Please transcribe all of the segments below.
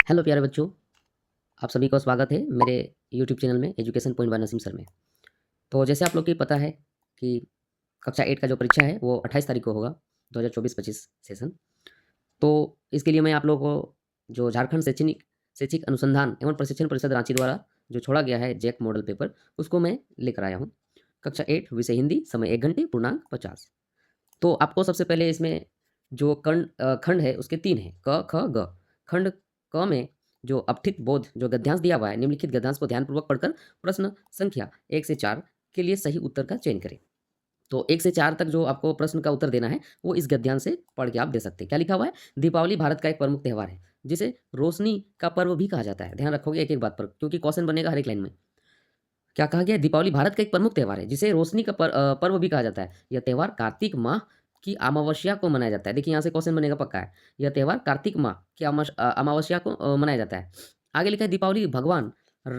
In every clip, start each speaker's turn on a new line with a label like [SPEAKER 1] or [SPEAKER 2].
[SPEAKER 1] Hello प्यारे बच्चों, आप सभी का स्वागत है मेरे यूट्यूब चैनल में education point by Naseem sir में। तो जैसे आप लोग को पता है कि कक्षा 8 का जो परीक्षा है वो 28 तारीख को होगा, 2024-25 सेशन। तो इसके लिए मैं आप लोगों को जो झारखंड शैक्षणिक शैक्षिक अनुसंधान एवं प्रशिक्षण परिषद रांची द्वारा जो छोड़ा गया है जैक मॉडल पेपर, उसको मैं लेकर आया हूँ। कक्षा 8 विषय हिंदी, समय 1 घंटे, पूर्णांक 50। तो आपको सबसे पहले इसमें जो खंड है उसके 3 हैं, क, ख, ग। खंड क में जो अपठित बोध जो गद्यांश दिया हुआ है, निम्नलिखित गद्यांश को ध्यानपूर्वक पढ़कर प्रश्न संख्या 1 से 4 के लिए सही उत्तर का चयन करें। तो 1 से 4 तक जो आपको प्रश्न का उत्तर देना है, वो इस गद्यांश से पढ़ के आप दे सकते हैं। क्या लिखा हुआ है? दीपावली भारत का एक प्रमुख त्योहार है, जिसे रोशनी का पर्व भी कहा जाता है। ध्यान रखोगे एक-एक बात पर, क्योंकि क्वेश्चन बनेगा हर एक लाइन में। क्या कहा गया है? दीपावली भारत का एक प्रमुख त्योहार है, जिसे रोशनी का पर्व भी कहा जाता है। यह त्योहार कार्तिक माह की अमावस्या को मनाया जाता है। देखिए यहाँ से क्वेश्चन बनेगा पक्का है। यह त्योहार कार्तिक माह की अमावस्या को मनाया जाता है। आगे लिखा है दीपावली भगवान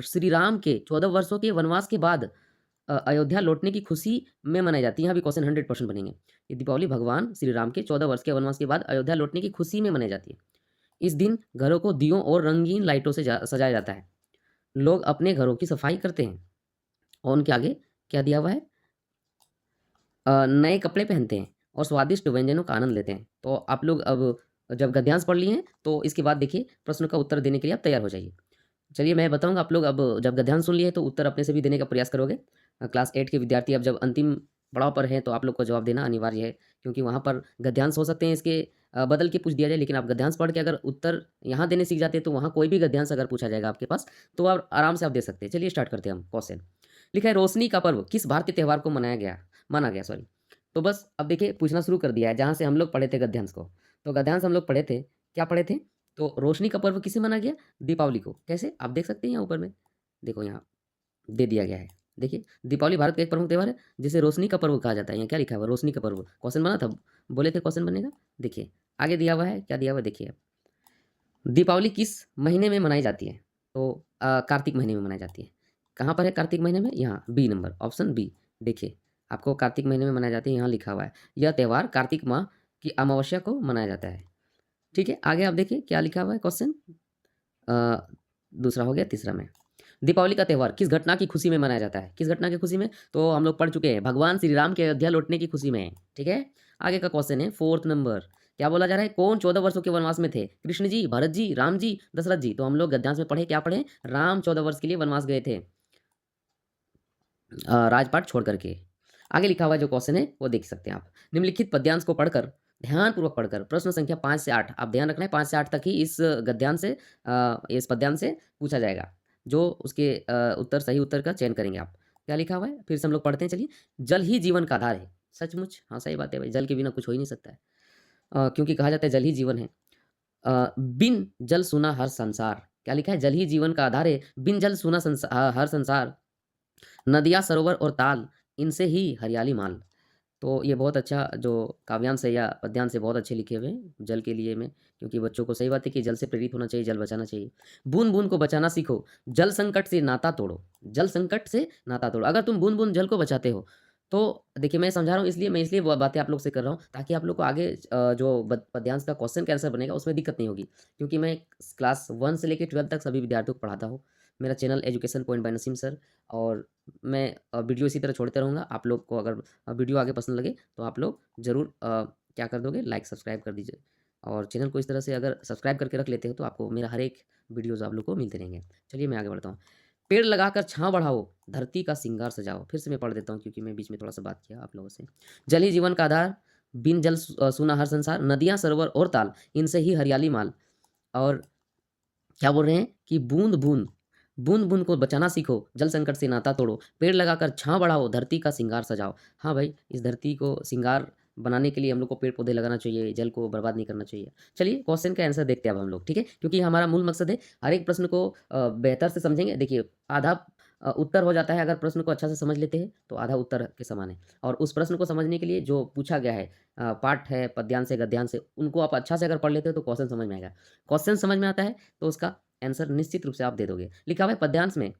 [SPEAKER 1] श्री राम के 14 वर्षों के वनवास के बाद अयोध्या लौटने की खुशी में मनाई जाती है। यहाँ भी क्वेश्चन 100% बनेंगे। ये दीपावली भगवान श्री राम के 14 वर्ष के वनवास के बाद अयोध्या लौटने की खुशी में मनाई जाती है। इस दिन घरों को दियों और रंगीन लाइटों से सजाया जाता है। लोग अपने घरों की सफाई करते हैं। और उनके आगे क्या दिया हुआ है? नए कपड़े पहनते हैं और स्वादिष्ट व्यंजनों का आनंद लेते हैं। तो आप लोग अब जब गद्यांश पढ़ लिए हैं, तो इसके बाद देखिए प्रश्न का उत्तर देने के लिए आप तैयार हो जाइए। चलिए मैं बताऊँगा, आप लोग अब जब गद्यांश सुन लिए तो उत्तर अपने से भी देने का प्रयास करोगे। क्लास 8 के विद्यार्थी अब जब अंतिम पड़ाव पर हैं, तो आप लोग को जवाब देना अनिवार्य है, क्योंकि वहाँ पर गद्यांश हो सकते हैं इसके बदल के पूछ दिया जाए, लेकिन आप गद्यांश पढ़ के अगर उत्तर यहाँ देने सीख जाते हैं, तो वहाँ कोई भी गद्यांश अगर पूछा जाएगा आपके पास, तो आप आराम से आप दे सकते हैं। चलिए स्टार्ट करते हैं हम क्वेश्चन। लिखा है रोशनी का पर्व किस भारतीय त्योहार को माना गया सॉरी। तो बस अब देखिए पूछना शुरू कर दिया है जहाँ से हम लोग पढ़े थे गद्यांश को। तो गद्यांश हम लोग पढ़े थे, क्या पढ़े थे? तो रोशनी का पर्व किसे माना गया? दीपावली को। कैसे? आप देख सकते हैं यहाँ ऊपर में। देखो यहाँ दे दिया गया है। देखिए दीपावली भारत का एक प्रमुख त्योहार है, जिसे रोशनी का पर्व कहा जाता है। यहाँ क्या लिखा हुआ है? रोशनी का पर्व। क्वेश्चन बना था, बोले थे क्वेश्चन बनेगा। देखिए आगे दिया हुआ है, क्या दिया हुआ है देखिए। दीपावली किस महीने में मनाई जाती है? तो कार्तिक महीने में मनाई जाती है। कहाँ पर है कार्तिक महीने में? यहाँ बी नंबर, ऑप्शन बी। देखिए आपको कार्तिक महीने में मनाई जाती है, यहाँ लिखा हुआ है। यह त्योहार कार्तिक माह की अमावस्या को मनाया जाता है। ठीक है, आगे आप देखिए क्या लिखा हुआ है क्वेश्चन। दूसरा हो गया, तीसरा में दीपावली का त्योहार किस घटना की खुशी में मनाया जाता है? किस घटना की खुशी में? तो हम लोग पढ़ चुके हैं, भगवान श्री राम के अयोध्या लौटने की खुशी में। ठीक है, आगे का क्वेश्चन है 4th नंबर। क्या बोला जा रहा है? कौन 14 वर्षों के वनवास में थे? कृष्ण जी, भरत जी, राम जी, दशरथ जी। तो हम लोग गद्यांश में पढ़े, क्या पढ़े? राम 14 वर्ष के लिए वनवास गए थे, राजपाट छोड़ करके। आगे लिखा हुआ जो क्वेश्चन है वो देख सकते हैं आप। निम्नलिखित पद्यांश को पढ़कर, ध्यानपूर्वक पढ़कर प्रश्न संख्या 5 से 8, आप ध्यान रखना है 5 से 8 तक ही इस गद्यांश से इस पद्यांश से पूछा जाएगा। जो उसके उत्तर सही उत्तर का चयन करेंगे आप। क्या लिखा हुआ है? फिर से हम लोग पढ़ते हैं, चलिए। जल ही जीवन का आधार है। सचमुच हाँ, सही बात है भाई, जल के बिना कुछ हो ही नहीं सकता है। क्योंकि कहा जाता है जल ही जीवन है। बिन जल सूना हर संसार। क्या लिखा है? जल ही जीवन का आधार है, बिन जल सूना हर संसार। नदियाँ, सरोवर और ताल, इनसे ही हरियाली माल। तो ये बहुत अच्छा जो काव्यांश है या पद्यांश है, बहुत अच्छे लिखे हुए हैं जल के लिए में, क्योंकि बच्चों को सही बात है कि जल से प्रेरित होना चाहिए, जल बचाना चाहिए। बूंद-बूंद को बचाना सीखो, जल संकट से नाता तोड़ो। जल संकट से नाता तोड़ो। अगर तुम बूंद-बूंद जल को बचाते हो, तो देखिए मैं समझा रहा हूँ, इसलिए मैं वो बातें आप लोग से कर रहा हूँ, ताकि आप लोग को आगे जो पद्यांश का क्वेश्चन का आंसर बनेगा उसमें दिक्कत नहीं होगी। क्योंकि मैं क्लास 1 से लेके 12 तक सभी विद्यार्थियों को पढ़ाता हूँ। मेरा channel education point by Naseem sir, और मैं वीडियो इसी तरह छोड़ते रहूँगा। आप लोग को अगर वीडियो आगे पसंद लगे, तो आप लोग ज़रूर क्या कर दोगे? लाइक सब्सक्राइब कर दीजिए। और चैनल को इस तरह से अगर सब्सक्राइब करके रख लेते हो, तो आपको मेरा हर एक वीडियोज़ आप लोग को मिलते रहेंगे। चलिए मैं आगे बढ़ता हूँ। पेड़ लगाकर छाँव बढ़ाओ, धरती का सिंगार सजाओ। फिर से मैं पढ़ देता हूँ, क्योंकि मैं बीच में थोड़ा-सा बात किया आप लोगों से। जल ही जीवन का आधार, बिन जल सूना हर संसार। नदियाँ, सरोवर और ताल, इनसे ही हरियाली माल। और क्या बोल रहे हैं कि बूंद-बूंद, बूंद-बूंद को बचाना सीखो, जल संकट से नाता तोड़ो, पेड़ लगाकर छाँव बढ़ाओ, धरती का सिंगार सजाओ। हाँ भाई, इस धरती को सिंगार बनाने के लिए हम लोग को पेड़-पौधे लगाना चाहिए, जल को बर्बाद नहीं करना चाहिए। चलिए क्वेश्चन का आंसर देखते हैं अब हम लोग, ठीक है? क्योंकि हमारा मूल मकसद है हर एक प्रश्न को बेहतर से समझेंगे। देखिए आधा उत्तर हो जाता है अगर प्रश्न को अच्छा से समझ लेते हैं, तो आधा उत्तर के समान है। और उस प्रश्न को समझने के लिए जो पूछा गया है, पाठ है, पद्यांश है, गद्यांश है, उनको आप अच्छा से अगर पढ़ लेते हो, तो क्वेश्चन समझ में आएगा। क्वेश्चन समझ में आता है, तो उसका आंसर निश्चित रूप से आप दे दोगे। लिखा हुआ है पद्यांश में,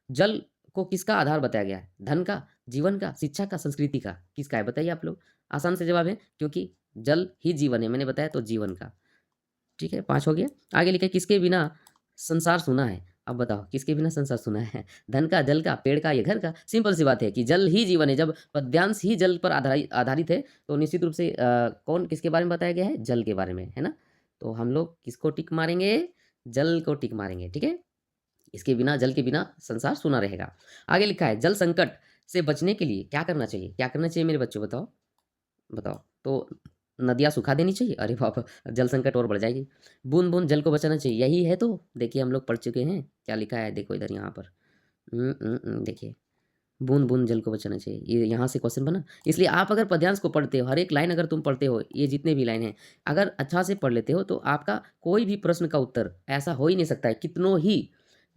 [SPEAKER 1] जल को किसका आधार बताया गया है? धन का, जीवन का, शिक्षा का, संस्कृति का? किसका है बताइए आप लोग? आसान से जवाब है, क्योंकि जल ही जीवन है, मैंने बताया तो जीवन का। ठीक है, 5 हो गया। आगे लिखा है किसके बिना संसार सूना है। अब बताओ किसके बिना संसार सूना है? धन का, जल का, पेड़ का या घर का? सिंपल सी बात है कि जल ही जीवन है। जब पद्यांश ही जल पर आधारित है, तो निश्चित रूप से कौन किसके बारे में बताया गया है? जल के बारे में, है ना? तो हम लोग किसको टिक मारेंगे? जल को टिक मारेंगे, ठीक है? इसके बिना, जल के बिना संसार सूना रहेगा। आगे लिखा है, जल संकट से बचने के लिए क्या करना चाहिए? क्या करना चाहिए मेरे बच्चों, बताओ? बताओ। तो नदियाँ सुखा देनी चाहिए? अरे बाप! जल संकट और बढ़ जाएगी। बूँद-बूँद जल को बचाना चाहिए, यही है तो। देखिए हम लोग पढ़ चुके हैं, क्या लिखा है देखो इधर यहाँ पर। देखिए, बूँद-बूँद जल को बचाना चाहिए, ये यहाँ से क्वेश्चन बना। इसलिए आप अगर पद्यांश को पढ़ते हो, हर एक लाइन अगर तुम पढ़ते हो, ये जितने भी लाइन हैं, अगर अच्छा से पढ़ लेते हो, तो आपका कोई भी प्रश्न का उत्तर ऐसा हो ही नहीं सकता है। कितनों ही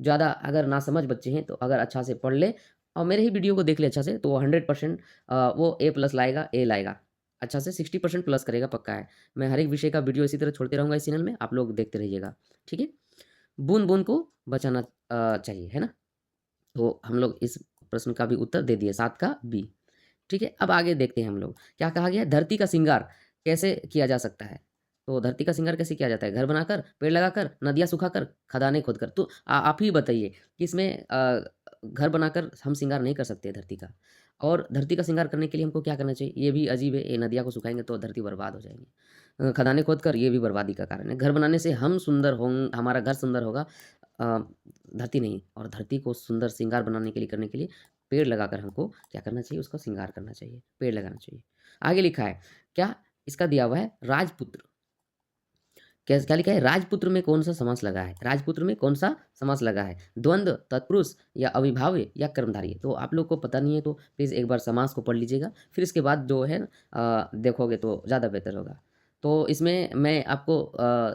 [SPEAKER 1] ज़्यादा अगर नासमझ बच्चे हैं, तो अगर अच्छा से पढ़ ले और मेरे ही वीडियो को देख ले अच्छा से, तो 100% वो ए प्लस लाएगा, ए लाएगा। अच्छा से 60% प्लस करेगा, पक्का है। मैं हर एक विषय का वीडियो इसी तरह छोड़ते रहूँगा इस चैनल में, आप लोग देखते रहिएगा, ठीक है? बूँद-बूँद को बचाना चाहिए, है ना? तो हम लोग इस प्रश्न का भी उत्तर दे दिए, 7 का बी, ठीक है? अब आगे देखते हैं हम लोग, क्या कहा गया है? धरती का श्रृंगार कैसे किया जा सकता है? तो धरती का श्रृंगार कैसे किया जाता है? घर बनाकर, पेड़ लगाकर, नदियाँ सुखाकर, खदानें खोदकर। तो आप ही बताइए कि इसमें घर बनाकर हम श्रृंगार नहीं कर सकते धरती का, और धरती का श्रृंगार करने के लिए हमको क्या करना चाहिए? ये भी अजीब है, ये नदियाँ को सुखाएँगे तो धरती बर्बाद हो जाएगी। खदानें खोदकर, ये भी बर्बादी का कारण है। घर बनाने से हम सुंदर हमारा घर सुंदर होगा, अ, धरती नहीं। और धरती को सुंदर श्रृंगार बनाने के लिए, करने के लिए पेड़ लगाकर हमको क्या करना चाहिए? उसका श्रृंगार करना चाहिए, पेड़ लगाना चाहिए। आगे लिखा है, क्या इसका दिया हुआ है? राजपुत्र, क्या क्या लिखा है? राजपुत्र में कौन-सा समास लगा है? राजपुत्र में कौन-सा समास लगा है? द्वंद्व, तत्पुरुष या अविभाज्य या कर्मधारय? तो आप लोग को पता नहीं है तो प्लीज़ एक बार समास को पढ़ लीजिएगा, फिर इसके बाद जो है देखोगे तो ज़्यादा बेहतर होगा। तो इसमें मैं आपको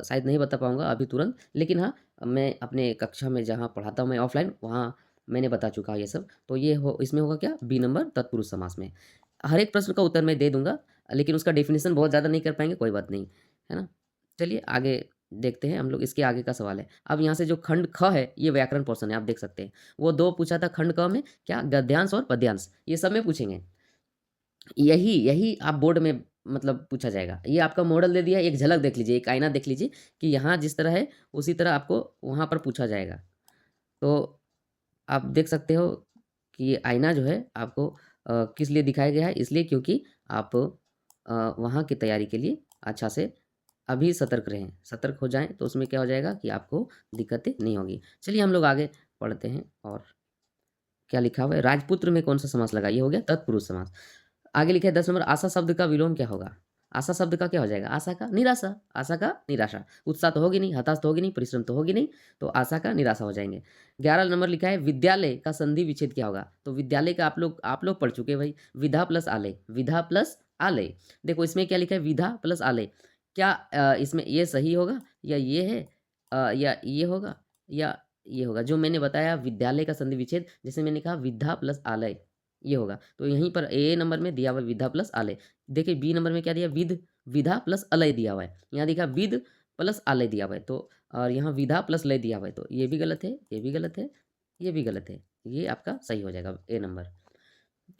[SPEAKER 1] शायद नहीं बता पाऊँगा अभी तुरंत, लेकिन हाँ, मैं अपने कक्षा में जहाँ पढ़ाता हूँ मैं ऑफ़लाइन, वहाँ मैंने बता चुका हूँ ये सब। तो ये हो इसमें होगा क्या? बी नंबर तत्पुरुष समास में। हर एक प्रश्न का उत्तर मैं दे दूँगा, लेकिन उसका डेफ़िनिशन बहुत ज़्यादा नहीं कर पाएँगे, कोई बात नहीं, है ना? चलिए आगे देखते हैं हम लोग, इसके आगे का सवाल है। अब यहाँ से जो खंड ख है, ये व्याकरण पोर्शन है, आप देख सकते हैं। वो 2 पूछा था खंड क में, क्या? गद्यांश और पद्यांश, ये सब में पूछेंगे। यही यही आप बोर्ड में मतलब पूछा जाएगा। ये आपका मॉडल दे दिया है, एक झलक देख लीजिए, एक आईना देख लीजिए कि यहाँ जिस तरह है, उसी तरह आपको वहाँ पर पूछा जाएगा। तो आप देख सकते हो कि ये आईना जो है आपको किस लिए दिखाया गया है? इसलिए क्योंकि आप वहाँ की तैयारी के लिए अच्छा से अभी सतर्क रहें। सतर्क हो जाएँ तो उसमें क्या हो जाएगा कि आपको दिक्कतें नहीं होगी। चलिए हम लोग आगे पढ़ते हैं, और क्या लिखा हुआ है? राजपुत्र में कौन-सा समास लगा? ये हो गया तत्पुरुष समास। आगे लिखा है 10 नंबर, आशा शब्द का विलोम क्या होगा? आशा शब्द का क्या हो जाएगा? आशा का निराशा, आशा का निराशा। उत्साह तो होगी नहीं, हताश तो होगी नहीं, परिश्रम तो होगी नहीं, तो आशा का निराशा हो जाएँगे। 11 नंबर लिखा है, विद्यालय का संधि विच्छेद क्या होगा? तो विद्यालय का आप लोग पढ़ चुके हैं भाई, विधा प्लस आलय, विधा प्लस आलय। देखो इसमें क्या लिखा है? विधा प्लस आलय। क्या इसमें ये सही होगा या ये है, या ये होगा या ये होगा? जो मैंने बताया विद्यालय का संधि विच्छेद, जैसे मैंने कहा विधा प्लस आलय, ये होगा। तो यहीं पर ए नंबर में दिया हुआ है विधा प्लस आलय। देखिए बी नंबर में क्या दिया? विधा प्लस अलय दिया हुआ है। यहाँ देखा विद प्लस आलय दिया हुआ है, तो और यहाँ विधा प्लस लय दिया हुआ है, तो ये भी गलत है, ये भी गलत है, ये भी गलत है। ये आपका सही हो जाएगा ए नंबर।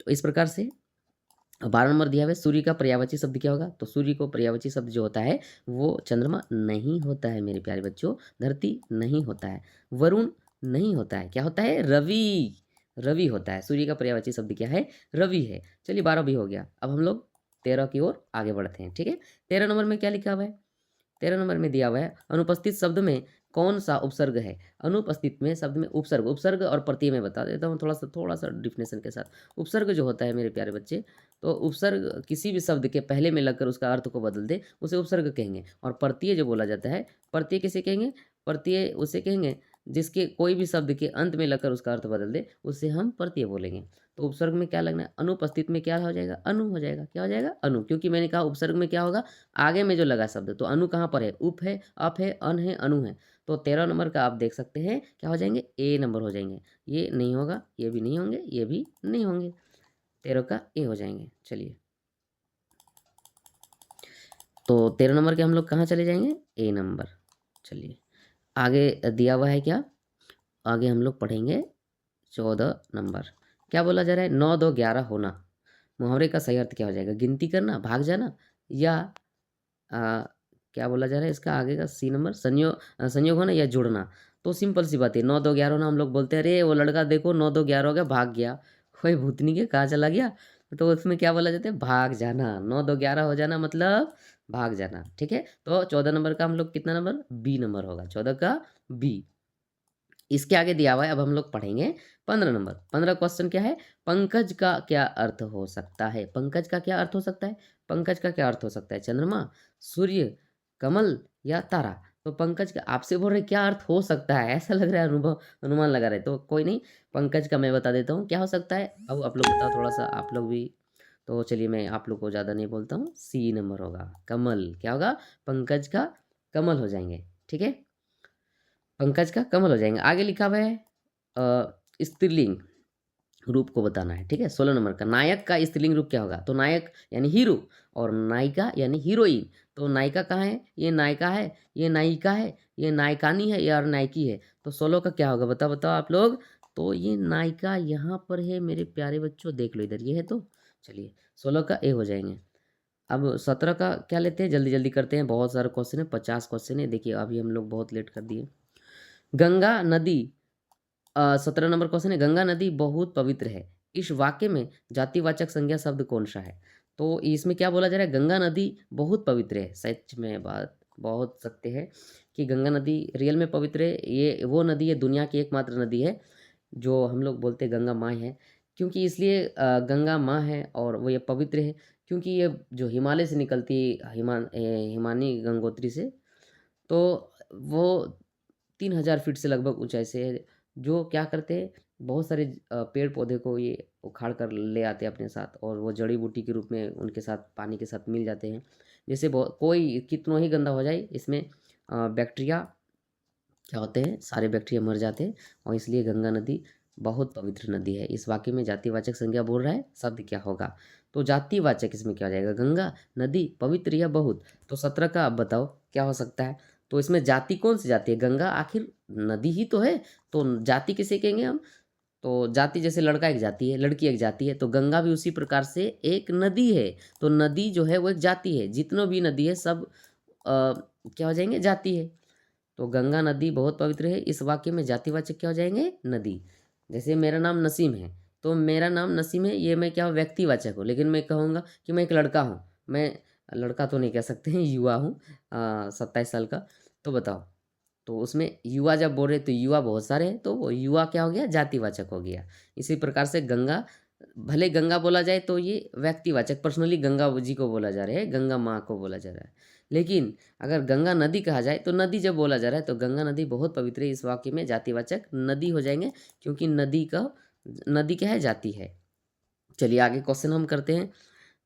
[SPEAKER 1] तो इस प्रकार से 12 नंबर दिया हुआ है, सूर्य का पर्यायवाची शब्द क्या होगा? तो सूर्य को पर्यायवाची शब्द जो होता है, वो चंद्रमा नहीं होता है मेरे प्यारे बच्चों, धरती नहीं होता है, वरुण नहीं होता है, क्या होता है? रवि, रवि होता है। सूर्य का पर्यायवाची शब्द क्या है? रवि है। चलिए 12 भी हो गया। अब हम लोग 13 की ओर आगे बढ़ते हैं, ठीक है? 13 नंबर में क्या लिखा हुआ है? 13 नंबर में दिया हुआ है, अनुपस्थित शब्द में कौन-सा उपसर्ग है? अनुपस्थित में शब्द में उपसर्ग, उपसर्ग और प्रत्यय में बता देता हूँ थोड़ा-सा डेफिनेशन के साथ। उपसर्ग जो होता है मेरे प्यारे बच्चे, तो उपसर्ग किसी भी शब्द के पहले में लगकर उसका अर्थ को बदल दे, उसे उपसर्ग कहेंगे। और प्रत्यय जो बोला जाता है, प्रत्यय किसे कहेंगे? प्रत्यय उसे कहेंगे जिसके कोई भी शब्द के अंत में लगकर उसका अर्थ बदल दे, उसे हम प्रत्यय बोलेंगे। तो उपसर्ग में क्या लगना है? अनुपस्थित में क्या हो जाएगा? अनु हो जाएगा। क्या हो जाएगा? अनु, क्योंकि मैंने कहा उपसर्ग में क्या होगा? आगे में जो लगा शब्द, तो अनु कहाँ पर है? उप है, अप है, अन है, अनु है। तो 13 नंबर का आप देख सकते हैं क्या हो जाएँगे? ए नंबर हो जाएँगे। ये नहीं होगा, ये भी नहीं होंगे, ये भी नहीं होंगे। 13 का ए हो जाएँगे। चलिए, तो 13 नंबर के हम लोग कहाँ चले जाएँगे? ए नंबर। चलिए, आगे दिया हुआ है क्या? आगे हम लोग पढ़ेंगे 14 नंबर। क्या बोला जा रहा है? 9, 2, 11 होना। मुहावरे का सही अर्थ क्या हो जाएगा? गिनती करना, भाग जाना, या अ, क्या बोला जा रहा है इसका आगे का सी नंबर संयोग होना या जुड़ना। तो सिंपल सी बात है, 9 2 11 होना। हम लोग बोलते हैं अरे वो लड़का देखो 9 2 11 हो गया, भाग गया। कोई भूतनी के कहाँ चला गया, तो उसमें क्या बोला जाता है, भाग जाना। 9 2 11 हो जाना मतलब भाग जाना। ठीक है, तो 14 नंबर का हम लोग कितना नंबर, बी नंबर होगा, 14 का बी। इसके आगे दिया हुआ है, अब हम लोग पढ़ेंगे 15 नंबर। 15 क्वेश्चन क्या है, पंकज का क्या अर्थ हो सकता है। पंकज का क्या अर्थ हो सकता है, पंकज का क्या अर्थ हो सकता है, चंद्रमा, सूर्य, कमल या तारा। तो पंकज का आपसे बोल रहे क्या अर्थ हो सकता है, ऐसा लग रहा है, अनुभव अनुमान लगा रहे, तो कोई नहीं, पंकज का मैं बता देता हूँ क्या हो सकता है। अब आप लोग बताओ थोड़ा सा, आप लोग भी। तो चलिए मैं आप लोग को ज़्यादा नहीं बोलता हूँ, सी नंबर होगा कमल। क्या होगा, पंकज का कमल हो जाएंगे। ठीक है, पंकज का कमल हो जाएंगे। आगे लिखा हुआ है स्त्रीलिंग रूप को बताना है। ठीक है, 16 नंबर का नायक का स्त्रीलिंग रूप क्या होगा। तो नायक यानी हीरो, और नायिका यानी हीरोइन। तो नायिका कहाँ है, ये नायिका है, ये नायिका है, ये नायकानी है या नायकी है। तो 16 का क्या होगा, बताओ बताओ आप लोग। तो ये नायिका यहाँ पर है मेरे प्यारे बच्चों, देख लो इधर ये है। तो चलिए 16 का ए हो जाएंगे। अब 17 का क्या लेते हैं, जल्दी जल्दी करते हैं, बहुत सारे क्वेश्चन है, 50 क्वेश्चन है। देखिए अभी हम लोग बहुत लेट कर दिए। गंगा नदी 17 नंबर क्वेश्चन है, गंगा नदी बहुत पवित्र है, इस वाक्य में जातिवाचक संज्ञा शब्द कौन सा है। तो इसमें क्या बोला जा रहा है, गंगा नदी बहुत पवित्र है। सच में बात बहुत सत्य है कि गंगा नदी रियल में पवित्र है। ये वो नदी है, दुनिया की एकमात्र नदी है जो हम लोग बोलते हैं गंगा माँ है। क्योंकि इसलिए गंगा माँ है और वो ये पवित्र है, क्योंकि ये जो हिमालय से निकलती है, हिमानी गंगोत्री से, तो वो 3000 फीट से लगभग ऊंचाई से है। जो क्या करते हैं, बहुत सारे पेड़ पौधे को ये उखाड़ कर ले आते हैं अपने साथ, और वो जड़ी बूटी के रूप में उनके साथ पानी के साथ मिल जाते हैं। जैसे बहुत कोई कितना ही गंदा हो जाए, इसमें बैक्टीरिया क्या होते हैं, सारे बैक्टीरिया मर जाते हैं। और इसलिए गंगा नदी बहुत पवित्र नदी है। इस वाक्य में जातिवाचक संज्ञा बोल रहा है, शब्द क्या होगा। तो जातिवाचक इसमें क्या हो जाएगा, गंगा नदी पवित्र या बहुत। तो 17 का आप बताओ क्या हो सकता है। तो इसमें जाति कौन सी जाति है, गंगा आखिर नदी ही तो है, तो जाति किसे कहेंगे हम। तो जाति जैसे लड़का एक जाति है, लड़की एक जाति है, तो गंगा भी उसी प्रकार से एक नदी है। तो नदी जो है वो एक जाति है, जितनों भी नदी है सब क्या हो जाएंगे, जाति है। तो गंगा नदी बहुत पवित्र है, इस वाक्य में जातिवाचक क्या हो जाएंगे, नदी। जैसे मेरा नाम नसीम है, तो मेरा नाम नसीम है, ये मैं क्या हूँ, व्यक्तिवाचक हूँ। लेकिन मैं कहूँगा कि मैं एक लड़का हूँ, मैं लड़का तो नहीं कह सकते हैं, युवा हूँ 27 साल का। तो बताओ, तो उसमें युवा जब बोल रहे तो युवा बहुत सारे हैं, तो वो युवा क्या हो गया, जातिवाचक हो गया। इसी प्रकार से गंगा, भले गंगा बोला जाए तो ये व्यक्तिवाचक, पर्सनली गंगा जी को बोला जा रहा है, गंगा माँ को बोला जा रहा है। लेकिन अगर गंगा नदी कहा जाए तो नदी जब बोला जा रहा है तो गंगा नदी बहुत पवित्र है, इस वाक्य में जातिवाचक नदी हो जाएंगे, क्योंकि नदी का, नदी क्या है, जाति है। चलिए आगे क्वेश्चन हम करते हैं,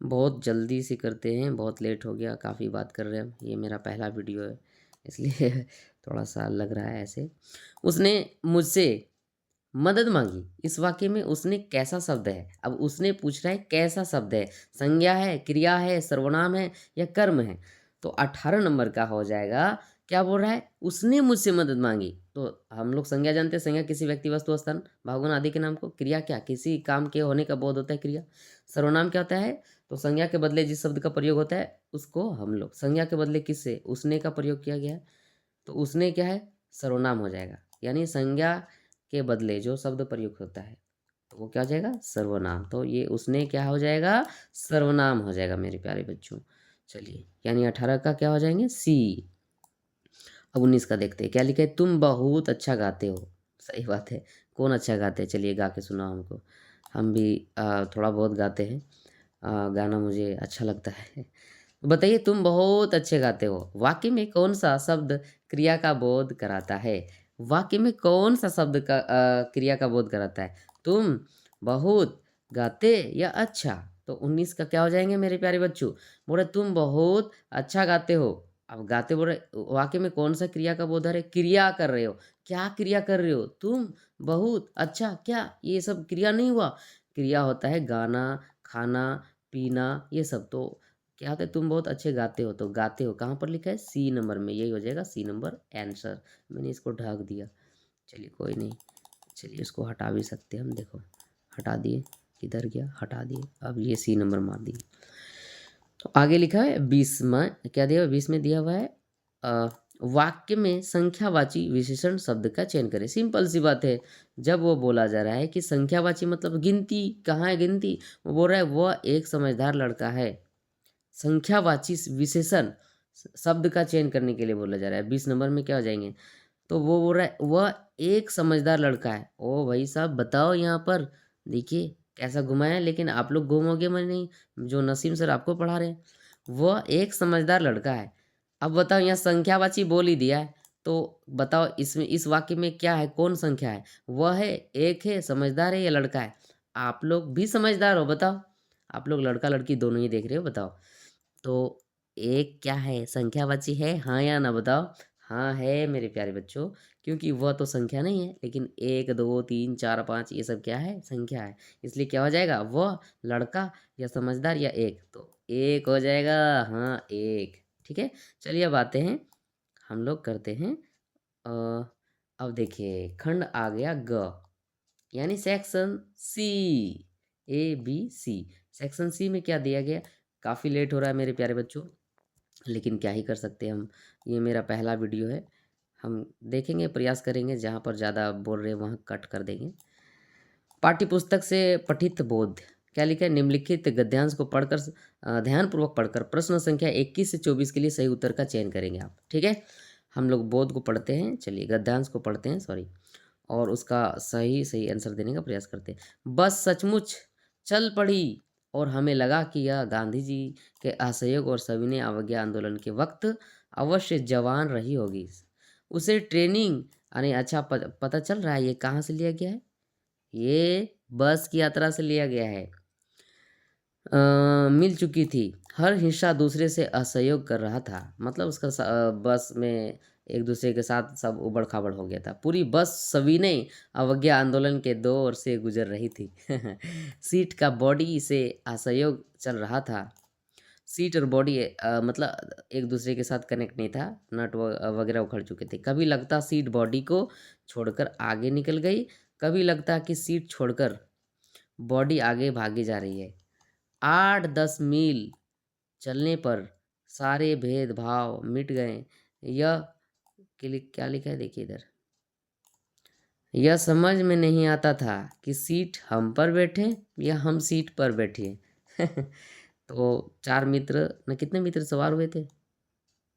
[SPEAKER 1] बहुत जल्दी से करते हैं, बहुत लेट हो गया, काफ़ी बात कर रहे हैं हम, ये मेरा पहला वीडियो है इसलिए थोड़ा सा लग रहा है ऐसे। उसने मुझसे मदद मांगी, इस वाक्य में उसने कैसा शब्द है। अब उसने पूछ रहा है कैसा शब्द है, संज्ञा है, क्रिया है, सर्वनाम है या कर्म है। तो 18 नंबर का हो जाएगा, क्या बोल रहा है, उसने मुझसे मदद मांगी। तो हम लोग संज्ञा जानते हैं, संज्ञा किसी व्यक्ति वस्तु स्थान भावगुण आदि के नाम को, क्रिया क्या, किसी काम के होने का बोध होता है क्रिया। सर्वनाम क्या होता है, तो संज्ञा के बदले जिस शब्द का प्रयोग होता है उसको हम लोग, संज्ञा के बदले किससे, उसने का प्रयोग किया गया है, तो उसने क्या है, सर्वनाम हो जाएगा। यानी संज्ञा के बदले जो शब्द प्रयुक्त होता है तो वो क्या हो जाएगा, सर्वनाम। तो ये उसने क्या हो जाएगा, सर्वनाम हो जाएगा मेरे प्यारे बच्चों। चलिए यानी 18 का क्या हो जाएंगे, सी। अब 19 का देखते हैं क्या लिखा है, तुम बहुत अच्छा गाते हो। सही बात है, कौन अच्छा गाते हैं, चलिए गा के सुनाओ हमको। हम भी थोड़ा बहुत गाते हैं, गाना मुझे अच्छा लगता है। तो बताइए, तुम बहुत अच्छे गाते हो, वाक्य में कौन सा शब्द क्रिया का बोध कराता है। वाक्य में कौन सा शब्द का क्रिया का बोध कराता है, तुम बहुत गाते या अच्छा। तो 19 का क्या हो जाएंगे मेरे प्यारे बच्चों, बोले तुम बहुत अच्छा गाते हो। अब गाते बोल रहे, वाक्य में कौन सा क्रिया का बोध है, क्रिया कर रहे हो, क्या क्रिया कर रहे हो, तुम बहुत अच्छा, क्या ये सब क्रिया नहीं हुआ। क्रिया होता है गाना, खाना, पीना, ये सब। तो क्या होता है, तुम बहुत अच्छे गाते हो, तो गाते हो कहाँ पर लिखा है, सी नंबर में, यही हो जाएगा सी नंबर आंसर। मैंने इसको ढक दिया, चलिए कोई नहीं, चलिए इसको हटा भी सकते हैं हम, देखो हटा दिए, किधर गया, हटा दिए, अब ये सी नंबर मार दिए। तो आगे लिखा है 20 में, क्या दिया हुआ है, 20 में दिया हुआ है वाक्य में संख्यावाची विशेषण शब्द का चयन करें। सिंपल सी बात है, जब वो बोला जा रहा है कि संख्यावाची मतलब गिनती, कहाँ है गिनती? वो बोल रहा है वह एक समझदार लड़का है। संख्यावाची विशेषण शब्द का चयन करने के लिए बोला जा रहा है। 20 नंबर में क्या हो जाएंगे? तो वो बोल रहा है वह एक समझदार लड़का है। ओ भाई साहब बताओ यहाँ पर, देखिए कैसा घुमाया, लेकिन आप लोग घूमोगे मैं नहीं, जो नसीम सर आपको पढ़ा रहे हैं। वह एक समझदार लड़का है। अब बताओ, यहाँ संख्यावाची बोल ही दिया है, तो बताओ इसमें इस वाक्य में क्या है, कौन संख्या है? वह है, एक है, समझदार है या लड़का है? आप लोग भी समझदार हो, बताओ। आप लोग लड़का लड़की दोनों ही देख रहे हो, बताओ। तो एक क्या है, संख्यावाची है, हाँ या ना बताओ? हाँ है मेरे प्यारे बच्चों, क्योंकि वह तो संख्या नहीं है, लेकिन 1 2 3 4 5 ये सब क्या है, संख्या है। इसलिए क्या हो जाएगा, वह लड़का या समझदार या एक, तो एक हो जाएगा। हाँ एक, ठीक है। चलिए अब आते हैं, हम लोग करते हैं। अ, अब देखिए खंड आ गया ग, यानी section C, A B C. Section C में क्या दिया गया? काफ़ी लेट हो रहा है मेरे प्यारे बच्चों, लेकिन क्या ही कर सकते हैं हम, ये मेरा पहला वीडियो है। हम देखेंगे, प्रयास करेंगे, जहाँ पर ज़्यादा बोल रहे हैं वहाँ कट कर देंगे। पाठ्यपुस्तक से पठित बोध, क्या लिखा है? निम्नलिखित गद्यांश को पढ़कर ध्यानपूर्वक पढ़कर प्रश्न संख्या 21 से 24 के लिए सही उत्तर का चयन करेंगे आप, ठीक है। हम लोग बोध को पढ़ते हैं, चलिए गद्यांश को पढ़ते हैं, सॉरी, और उसका सही सही आंसर देने का प्रयास करते हैं। बस सचमुच चल पड़ी और हमें लगा कि यह गांधी जी के असहयोग और सविनय अवज्ञा आंदोलन के वक्त अवश्य जवान रही होगी। उसे ट्रेनिंग, यानी अच्छा पता चल रहा है ये कहाँ से लिया गया है? ये बस की यात्रा से लिया गया है। मिल चुकी थी, हर हिस्सा दूसरे से असहयोग कर रहा था, मतलब उसका बस में एक दूसरे के साथ सब उबड़ खाबड़ हो गया था। पूरी बस सविनय अवज्ञा आंदोलन के दौर से गुजर रही थी। सीट का बॉडी से असहयोग चल रहा था। सीट और बॉडी मतलब एक दूसरे के साथ कनेक्ट नहीं था, नट वगैरह उखड़ चुके थे। कभी लगता सीट बॉडी को छोड़कर आगे निकल गई, कभी लगता कि सीट छोड़कर बॉडी आगे भागी जा रही है। 8-10 मील चलने पर सारे भेदभाव मिट गए। यह के लिए क्या लिखा है, देखिए इधर। यह समझ में नहीं आता था कि सीट हम पर बैठे या हम सीट पर बैठे। तो 4 मित्र न, कितने मित्र सवार हुए थे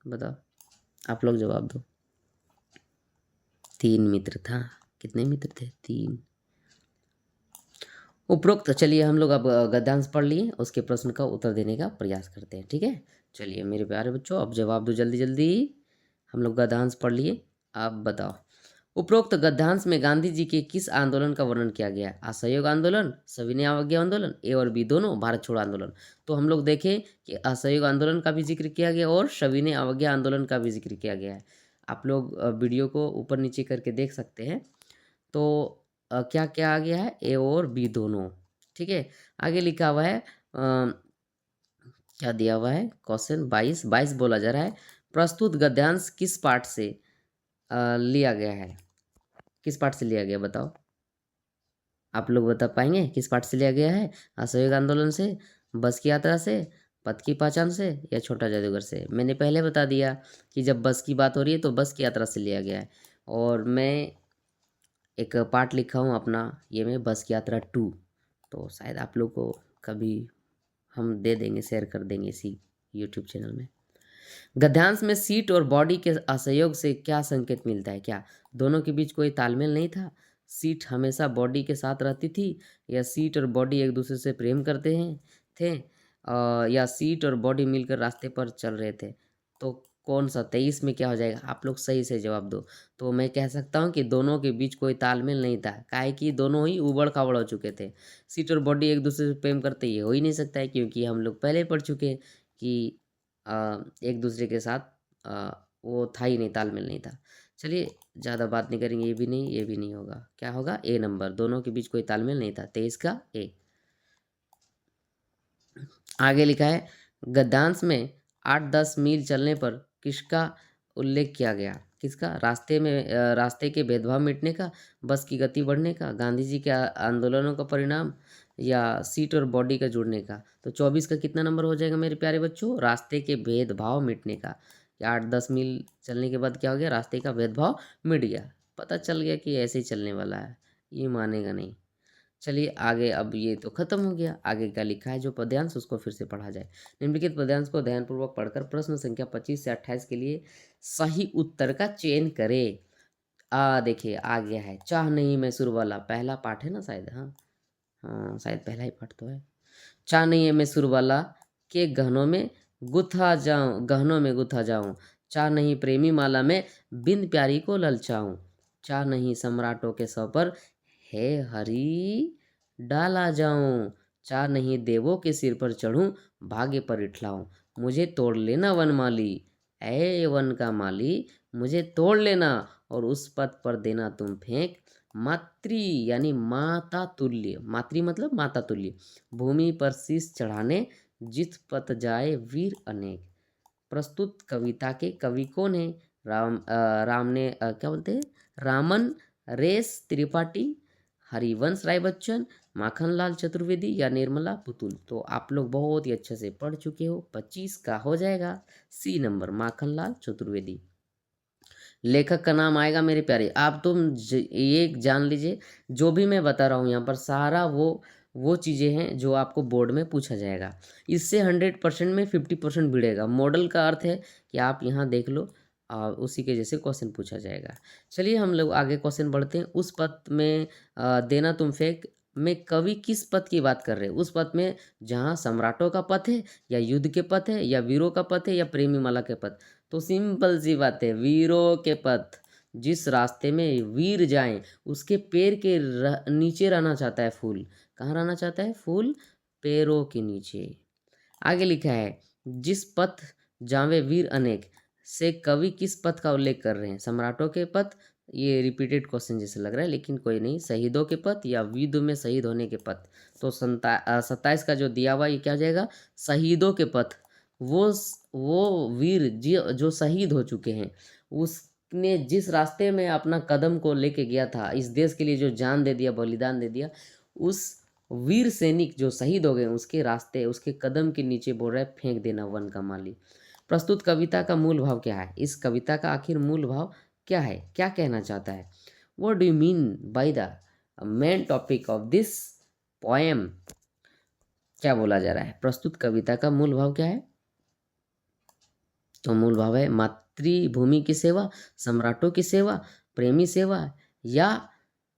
[SPEAKER 1] बताओ, आप लोग जवाब दो। 3 मित्र था। कितने मित्र थे? 3। उपरोक्त, चलिए हम लोग अब गद्यांश पढ़ लिए, उसके प्रश्न का उत्तर देने का प्रयास करते हैं, ठीक है। चलिए मेरे प्यारे बच्चों, अब जवाब दो जल्दी जल्दी। हम लोग गद्यांश पढ़ लिए, आप बताओ। उपरोक्त गद्यांश में गांधी जी के किस आंदोलन का वर्णन किया गया है? असहयोग आंदोलन, सविनय अवज्ञा आंदोलन, ए और बी दोनों, भारत छोड़ो आंदोलन। तो हम लोग देखें कि असहयोग आंदोलन का भी जिक्र किया गया और सविनय अवज्ञा आंदोलन का भी जिक्र किया गया है। आप लोग वीडियो को ऊपर नीचे करके देख सकते हैं। तो क्या क्या आ गया है? ए और बी दोनों, ठीक है। आगे लिखा हुआ है, क्या दिया हुआ है? क्वेश्चन 22 बोला जा रहा है, प्रस्तुत गद्यांश किस पाठ से लिया गया है? किस पाठ से लिया गया बताओ, आप लोग बता पाएंगे किस पाठ से लिया गया है? असहयोग आंदोलन से, बस की यात्रा से, पथ की पहचान से, या छोटा जादूगर से? मैंने पहले बता दिया कि जब बस की बात हो रही है तो बस की यात्रा से लिया गया है। और मैं एक पार्ट लिखा हूँ अपना, ये मैं बस की यात्रा 2, तो शायद आप लोग को कभी हम दे देंगे, शेयर कर देंगे इसी यूट्यूब चैनल में। गद्यांश में सीट और बॉडी के असहयोग से क्या संकेत मिलता है? क्या दोनों के बीच कोई तालमेल नहीं था? सीट हमेशा बॉडी के साथ रहती थी, या सीट और बॉडी एक दूसरे से प्रेम करते हैं थे, या सीट और बॉडी मिलकर रास्ते पर चल रहे थे? तो कौन सा 23 में क्या हो जाएगा? आप लोग सही से जवाब दो। तो मैं कह सकता हूँ कि दोनों के बीच कोई तालमेल नहीं था, काहे कि दोनों ही उबड़ खाबड़ हो चुके थे। सीट और बॉडी एक दूसरे से प्रेम करते, ये हो ही नहीं सकता है, क्योंकि हम लोग पहले पढ़ चुके हैं कि एक दूसरे के साथ वो था ही नहीं, तालमेल नहीं था। चलिए ज़्यादा बात नहीं करेंगे, ये भी नहीं, ये भी नहीं होगा। क्या होगा? ए नंबर, दोनों के बीच कोई तालमेल नहीं था, 23 का ए। आगे लिखा है, गद्यांश में 8-10 मील चलने पर किसका उल्लेख किया गया? किसका? रास्ते में रास्ते के भेदभाव मिटने का, बस की गति बढ़ने का, गांधी जी के आंदोलनों का परिणाम, या सीट और बॉडी का जुड़ने का? तो 24 का कितना नंबर हो जाएगा मेरे प्यारे बच्चों? रास्ते के भेदभाव मिटने का। कि 8-10 मील चलने के बाद क्या हो गया, रास्ते का भेदभाव मिट गया। पता चल गया कि ऐसे ही चलने वाला है, ये मानेगा नहीं। चलिए आगे, अब ये तो खत्म हो गया, आगे क्या लिखा है जो पद्यांश उसको फिर से पढ़ा जाए। निम्नलिखित पद्यांश को ध्यानपूर्वक पढ़कर प्रश्न संख्या 25 से 28 के लिए सही उत्तर का चयन करें। देखिए आ गया है, चाह नहीं मैसूर वाला, पहला पाठ है ना शायद, हाँ हाँ शायद पहला ही पाठ तो है। चाह नहीं है मैसूर वाला के गहनों में गुथा जाऊं, चाह नहीं प्रेमी माला में बिन प्यारी को ललचाऊं, चाह नहीं सम्राटों के सौ पर है हरी डाला जाऊं, चाह नहीं देवों के सिर पर चढ़ूं भाग्य पर इठलाऊं, मुझे तोड़ लेना वनमाली, ऐ वन का माली, मुझे तोड़ लेना और उस पद पर देना तुम फेंक, मातृ यानी माता तुल्य, मातृ मतलब माता तुल्य, भूमि पर शीश चढ़ाने जित पत जाए वीर अनेक। प्रस्तुत कविता के कवि कौन है? राम ने क्या बोलते हैं, रामन रेस त्रिपाठी, हरिवंश राय बच्चन, माखनलाल चतुर्वेदी या निर्मला पुतुल। तो आप लोग बहुत ही अच्छे से पढ़ चुके हो, 25 का हो जाएगा सी नंबर, माखनलाल चतुर्वेदी। लेखक का नाम आएगा मेरे प्यारे, आप तुम ये जान लीजिए, जो भी मैं बता रहा हूँ यहाँ पर सारा वो चीज़ें हैं जो आपको बोर्ड में पूछा जाएगा। इससे 100% में 50% भिड़ेगा। मॉडल का अर्थ है कि आप यहाँ देख लो, उसी के जैसे क्वेश्चन पूछा जाएगा। चलिए हम लोग आगे क्वेश्चन बढ़ते हैं। उस पद में देना तुम फेंक में कवि किस पद की बात कर रहे हैं? उस पद में जहाँ सम्राटों का पद है, या युद्ध के पद है, या वीरों का पद है, या प्रेमी माला के पद? तो सिंपल सी बात है, वीरों के पथ। जिस रास्ते में वीर जाएं उसके पैर के नीचे रहना चाहता है फूल। कहाँ रहना चाहता है? फूल पैरों के नीचे। आगे लिखा है, जिस पथ जावे वीर अनेक, से कवि किस पथ का उल्लेख कर रहे हैं? सम्राटों के पथ, ये रिपीटेड क्वेश्चन जैसे लग रहा है लेकिन कोई नहीं, शहीदों के पथ या युद्ध में शहीद होने के पथ। तो 27 का जो दिया हुआ ये क्या हो जाएगा? शहीदों के पथ। वो वीर जो शहीद हो चुके हैं, उसने जिस रास्ते में अपना कदम को लेके गया था, इस देश के लिए जो जान दे दिया, बलिदान दे दिया, उस वीर सैनिक जो शहीद हो गए उसके रास्ते, उसके कदम के नीचे बोल रहा है फेंक देना वन का माली। प्रस्तुत कविता का मूल भाव क्या है? इस कविता का आखिर मूल भाव क्या है, क्या कहना चाहता है? What do you mean by the main topic of this poem? क्या बोला जा रहा है? प्रस्तुत कविता का मूल भाव क्या है? तो मूल भाव है मातृभूमि की सेवा, सम्राटों की सेवा, प्रेमी सेवा, या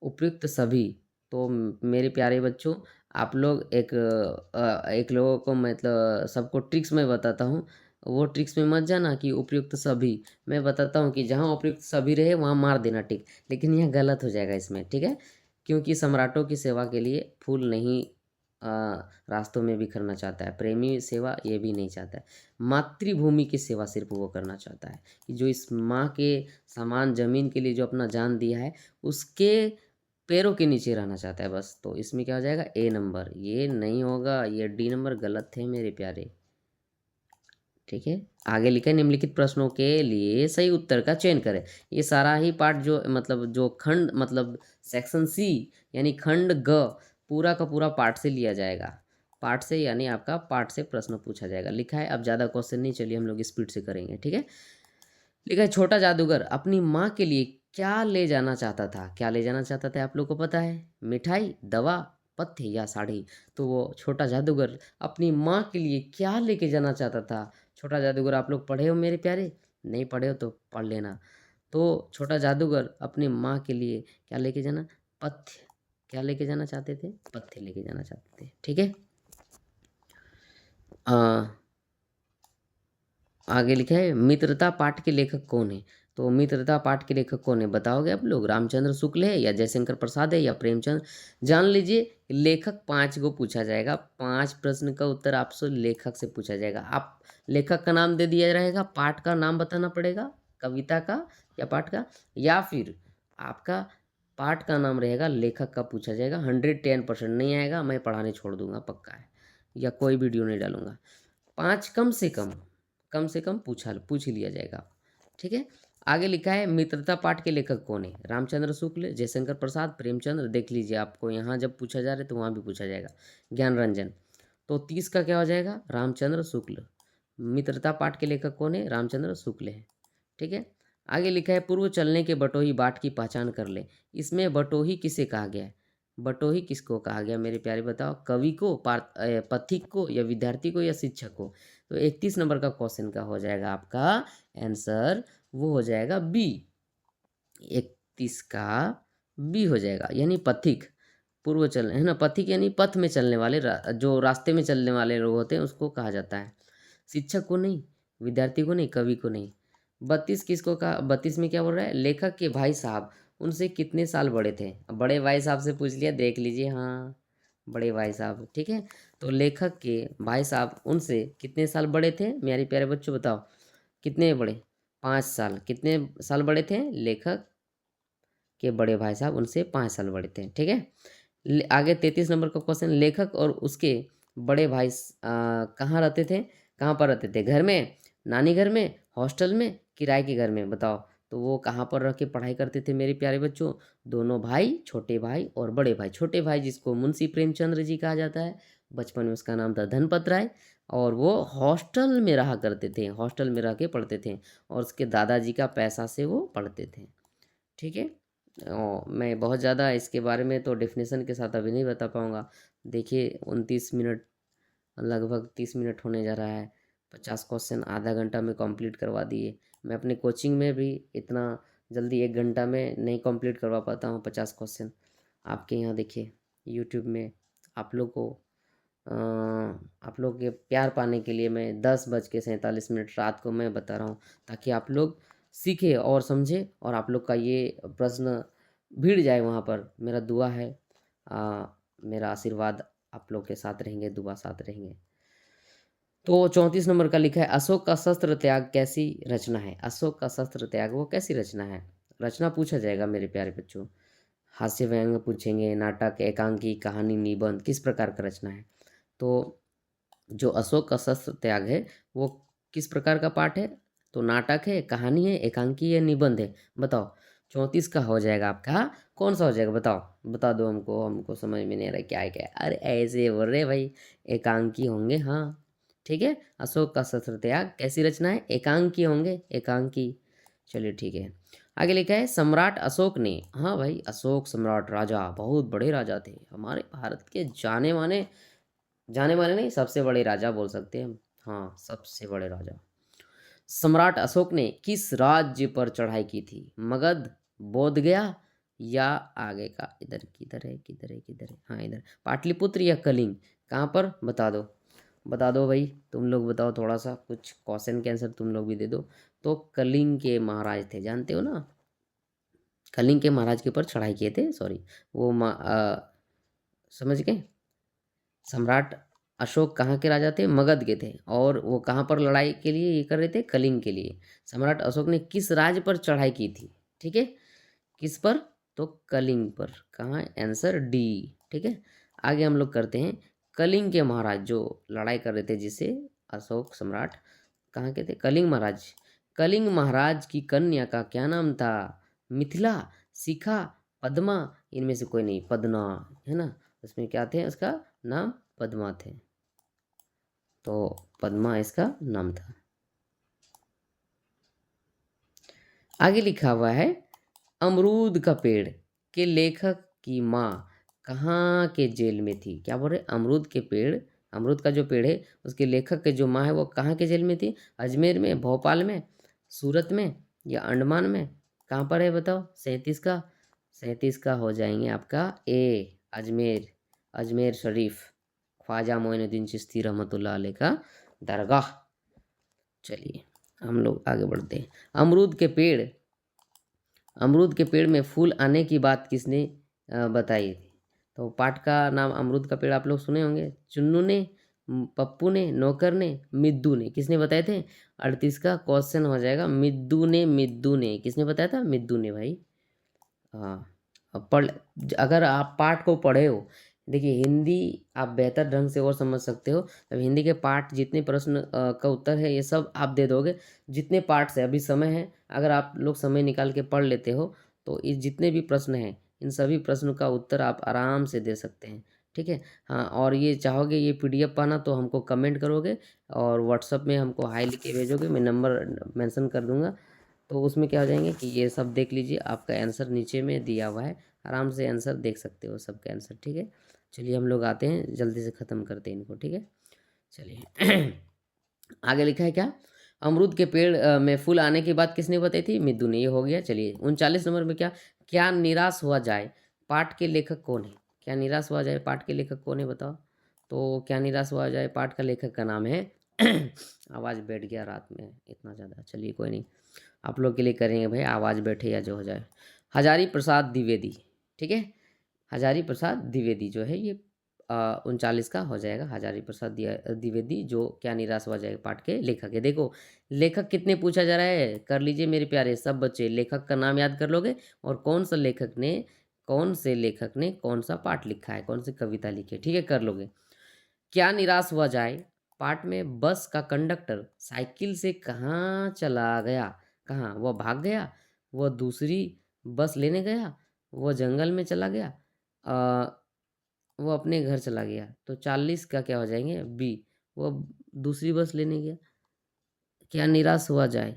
[SPEAKER 1] उपयुक्त सभी। तो मेरे प्यारे बच्चों, आप लोग एक लोगों को मतलब सबको ट्रिक्स में बताता हूँ, वो ट्रिक्स में मत जाना कि उपयुक्त सभी। मैं बताता हूँ कि जहाँ उपयुक्त सभी रहे वहाँ मार देना टिक, लेकिन यह गलत हो जाएगा इसमें, ठीक है? क्योंकि सम्राटों की सेवा के लिए फूल नहीं अ, रास्तों में बिखरना चाहता है, प्रेमी सेवा ये भी नहीं चाहता है। मातृभूमि की सेवा सिर्फ वो करना चाहता है कि जो इस माँ के समान ज़मीन के लिए जो अपना जान दिया है, उसके पैरों के नीचे रहना चाहता है बस। तो इसमें क्या हो जाएगा? ए नंबर। ये नहीं होगा, ये डी नंबर गलत थे मेरे प्यारे, ठीक है? आगे लिखा है, निम्नलिखित प्रश्नों के लिए सही उत्तर का चयन करें। ये सारा ही पार्ट जो मतलब जो खंड मतलब सेक्शन सी यानी खंड ग, पूरा का पूरा पार्ट से लिया जाएगा। पार्ट से यानी आपका पार्ट से प्रश्न पूछा जाएगा। लिखा है, अब ज़्यादा क्वेश्चन नहीं, चलिए हम लोग स्पीड से करेंगे, ठीक है? लिखा है, छोटा जादूगर अपनी माँ के लिए क्या ले जाना चाहता था? क्या ले जाना चाहता था आप लोग को पता है? मिठाई, दवा, पथ्य या साड़ी? तो वो छोटा जादूगर अपनी माँ के लिए क्या लेके जाना चाहता था? छोटा जादूगर आप लोग पढ़े हो मेरे प्यारे? नहीं पढ़े हो तो पढ़ लेना। तो छोटा जादूगर अपनी माँ के लिए क्या लेके जाना? पथ्य। क्या लेके जाना चाहते थे? पथ्य लेके जाना चाहते थे, ठीक है? आगे लिखा है, मित्रता पाठ के लेखक कौन है? तो मित्रता पाठ के लेखक कौन है बताओगे आप लोग? रामचंद्र शुक्ल है, या जयशंकर प्रसाद है, या प्रेमचंद? जान लीजिए, लेखक 5 को पूछा जाएगा, 5 प्रश्न का उत्तर आपसे लेखक से पूछा जाएगा। आप लेखक का नाम दे दिया रहेगा, पाठ का नाम बताना पड़ेगा, कविता का या पाठ का, या फिर आपका पाठ का नाम रहेगा, लेखक का पूछा जाएगा। 110% नहीं आएगा, मैं पढ़ाने छोड़ दूंगा, पक्का है, या कोई वीडियो नहीं डालूंगा। 5 कम से कम पूछ ही लिया जाएगा, ठीक है? आगे लिखा है, मित्रता पाठ के लेखक कौन है? रामचंद्र शुक्ल, जयशंकर प्रसाद, प्रेमचंद्र? देख लीजिए, आपको यहाँ जब पूछा जा रहा है तो वहाँ भी पूछा जाएगा। ज्ञान रंजन। तो 30 का क्या हो जाएगा? रामचंद्र शुक्ल। मित्रता पाठ के लेखक कौन है? रामचंद्र शुक्ल है। ठीक है। आगे लिखा है पूर्व चलने के बटोही बाट की पहचान कर ले। इसमें बटोही किसे कहा गया है? बटोही किसको कहा गया मेरे प्यारे बताओ? कवि को, पथिक को, या विद्यार्थी को, या शिक्षक को? तो 31 नंबर का क्वेश्चन का हो जाएगा आपका आंसर, वो हो जाएगा बी। 31 का बी हो जाएगा, यानी पथिक। पूर्व चल है ना, पथिक यानी पथ में चलने वाले, जो रास्ते में चलने वाले लोग होते हैं उसको कहा जाता है। शिक्षक को नहीं, विद्यार्थी को नहीं, कवि को नहीं। 32 किसको कहा? 32 में क्या बोल रहा है? लेखक के भाई साहब उनसे कितने साल बड़े थे? अब बड़े भाई साहब से पूछ लिया, देख लीजिए। हाँ, बड़े भाई साहब। ठीक है। तो लेखक के भाई साहब उनसे कितने साल बड़े थे मेरे प्यारे बच्चों? बताओ कितने बड़े? 5 साल। कितने साल बड़े थे? लेखक के बड़े भाई साहब उनसे 5 साल बड़े थे। ठीक है। आगे 33 नंबर का क्वेश्चन, लेखक और उसके बड़े भाई कहाँ रहते थे? कहाँ पर रहते थे? घर में, नानी घर में, हॉस्टल में, किराए के घर में? बताओ। तो वो कहाँ पर रह के पढ़ाई करते थे मेरे प्यारे बच्चों? दोनों भाई, छोटे भाई और बड़े भाई। छोटे भाई जिसको मुंशी प्रेमचंद्र जी कहा जाता है, बचपन में उसका नाम था धनपत राय, और वो हॉस्टल में रहा करते थे, हॉस्टल में रह के पढ़ते थे, और उसके दादाजी का पैसा से वो पढ़ते थे। ठीक है। मैं बहुत ज़्यादा इसके बारे में तो डेफिनेशन के साथ अभी नहीं बता पाऊँगा। देखिए 29 मिनट, लगभग 30 मिनट होने जा रहा है। 50 क्वेश्चन आधा घंटा में कंप्लीट करवा दिए। मैं अपने कोचिंग में भी इतना जल्दी 1 घंटा में नहीं कंप्लीट करवा पाता हूँ 50 क्वेश्चन। आपके यहाँ देखिए यूट्यूब में आप लोग को आप लोग के प्यार पाने के लिए मैं 10:47 रात को मैं बता रहा हूँ, ताकि आप लोग सीखें और समझें, और आप लोग का ये प्रश्न भिड़ जाए वहाँ पर। मेरा दुआ है, मेरा आशीर्वाद आप लोग के साथ रहेंगे, दुआ साथ रहेंगे। तो 34 नंबर का लिखा है, अशोक का शस्त्र त्याग कैसी रचना है? अशोक का शस्त्र त्याग वो कैसी रचना है? रचना पूछा जाएगा मेरे प्यारे बच्चों। हास्य व्यंग्य पूछेंगे, नाटक, एकांकी, कहानी, निबंध, किस प्रकार का रचना है? तो जो अशोक का शस्त्र त्याग है वो किस प्रकार का पाठ है? तो नाटक है, कहानी है, एकांकी है, निबंध है? बताओ। 34 का हो जाएगा आपका कौन सा हो जाएगा? बताओ, बता दो हमको, हमको समझ में नहीं आ रहा क्या है क्या है। अरे ऐसे बोल रहे भाई, एकांकी होंगे। हाँ ठीक है। अशोक का शस्त्र त्याग कैसी रचना है? एकांकी होंगे, एकांकी। चलिए ठीक है। आगे लिखा है, सम्राट अशोक ने, हाँ भाई अशोक सम्राट राजा, बहुत बड़े राजा थे, हमारे भारत के जाने माने, जाने माने नहीं, सबसे बड़े राजा बोल सकते हैं हम। हाँ, सबसे बड़े राजा। सम्राट अशोक ने किस राज्य पर चढ़ाई की थी? मगध, बोध गया, या आगे का, इधर किधर है, किधर है, किधर है, हाँ इधर, पाटलिपुत्र या कलिंग? कहाँ पर? बता दो, बता दो भाई, तुम लोग बताओ। थोड़ा सा कुछ क्वेश्चन के आंसर तुम लोग भी दे दो। तो कलिंग के महाराज थे, जानते हो ना? कलिंग के महाराज के ऊपर चढ़ाई किए थे, सॉरी, वो समझ गए? सम्राट अशोक कहाँ के राजा थे? मगध के थे। और वो कहाँ पर लड़ाई के लिए ये कर रहे थे? कलिंग के लिए। सम्राट अशोक ने किस राज्य पर चढ़ाई की थी? ठीक है, किस पर? तो कलिंग पर। कहाँ? Answer D. ठीक है। आगे हम लोग करते हैं, कलिंग के महाराज जो लड़ाई कर रहे थे जिससे, अशोक सम्राट कहाँ के थे? कलिंग महाराज। कलिंग महाराज की कन्या का क्या नाम था? मिथिला, शिखा, पद्मा, इनमें से कोई नहीं, पद्मा है ना। उसमें क्या थे? उसका नाम पद्मा थे। तो पद्मा इसका नाम था। आगे लिखा हुआ है, अमरूद का पेड़ के लेखक की माँ कहाँ के जेल में थी? क्या बोल रहे? अमरूद के पेड़, अमरूद का जो पेड़ है उसके लेखक के जो माँ है वो कहाँ के जेल में थी? अजमेर में, भोपाल में, सूरत में, या अंडमान में? कहाँ पर है बताओ? 37 का, 37 का हो जाएंगे आपका ए, अजमेर, अजमेर शरीफ, ख्वाजा मोइनुद्दीन चिश्ती रहमतुल्लाह अलैह का दरगाह। चलिए हम लोग आगे बढ़ते हैं। अमरूद के पेड़, अमरूद के पेड़ में फूल आने की बात किसने बताई थी? तो पाठ का नाम अमरूद का पेड़ आप लोग सुने होंगे। चुन्नू ने, पप्पू ने, नौकर ने, मिद्दू ने? किसने बताए थे? 38 का क्वेश्चन हो जाएगा मिद्दू ने, मिद्दू ने। किसने बताया था? मिद्दू ने भाई। हाँ। अब पढ़, अगर आप पाठ को पढ़े हो, देखिए हिंदी आप बेहतर ढंग से और समझ सकते हो। अब हिंदी के पाठ जितने प्रश्न का उत्तर है ये सब आप दे दोगे। जितने पाठ से अभी समय है, अगर आप लोग समय निकाल के पढ़ लेते हो तो इस जितने भी प्रश्न हैं इन सभी प्रश्नों का उत्तर आप आराम से दे सकते हैं। ठीक है? हाँ, और ये चाहोगे ये पीडीएफ पाना तो हमको कमेंट करोगे और व्हाट्सएप में हमको हाय लिख के भेजोगे, मैं नंबर मेंशन कर दूँगा। तो उसमें क्या हो जाएँगे कि ये सब देख लीजिए, आपका आंसर नीचे में दिया हुआ है, आराम से आंसर देख सकते हो सबके आंसर, ठीक है? चलिए हम लोग आते हैं, जल्दी से ख़त्म करते हैं इनको, ठीक है? चलिए आगे लिखा है क्या? अमरूद के पेड़ में फूल आने की बात किसने बताई थी? मिद्दू ने। ये हो गया। चलिए 39 नंबर में क्या? क्या निराश हुआ जाए, पाठ के लेखक कौन है? क्या निराश हुआ जाए, पाठ के लेखक कौन है बताओ? तो क्या निराश हुआ जाए, पाठ का लेखक का नाम है आवाज़ बैठ गया रात में इतना ज़्यादा। चलिए कोई नहीं, आप लोग के लिए करेंगे भाई, आवाज़ बैठे या जो हो जाए। हजारी प्रसाद द्विवेदी, ठीक है? हजारी प्रसाद द्विवेदी जो है ये 39 का हो जाएगा। हजारी प्रसाद द्विवेदी जो क्या निराश हुआ जाएगा पाठ के लेखक है। देखो लेखक कितने पूछा जा रहा है, कर लीजिए मेरे प्यारे सब बच्चे, लेखक का नाम याद कर लोगे और कौन से लेखक ने कौन सा पाठ लिखा है, कौन सी कविता लिखी है, ठीक है, कर लोगे। क्या निराश हुआ जाए, पाठ में बस का कंडक्टर साइकिल से कहाँ चला गया, कहाँ वह भाग गया, वह दूसरी बस लेने गया, वह जंगल में चला गया, वो अपने घर चला गया। तो 40 का क्या हो जाएंगे? बी, वो दूसरी बस लेने गया। क्या निराश हुआ जाए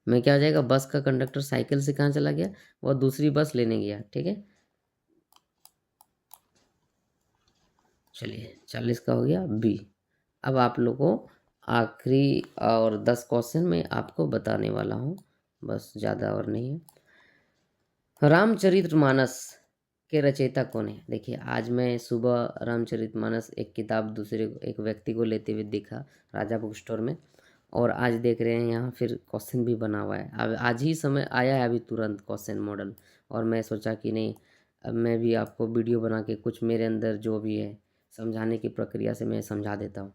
[SPEAKER 1] में क्या हो जाएगा? बस का कंडक्टर साइकिल से कहाँ चला गया, वो दूसरी बस लेने गया, ठीक है। चलिए 40 का हो गया बी। अब आप लोगों को आखिरी और 10 क्वेश्चन में आपको बताने वाला हूँ, बस ज़्यादा और नहीं है। रामचरितमानस के रचयिता कौन है? देखिए आज मैं सुबह रामचरितमानस एक किताब दूसरे एक व्यक्ति को लेते हुए देखा राजा बुक स्टोर में, और आज देख रहे हैं यहाँ फिर क्वेश्चन भी बना हुआ है। अब आज ही समय आया है अभी तुरंत क्वेश्चन मॉडल, और मैं सोचा कि नहीं, अब मैं भी आपको वीडियो बना के कुछ मेरे अंदर जो भी है समझाने की प्रक्रिया से मैं समझा देता हूँ,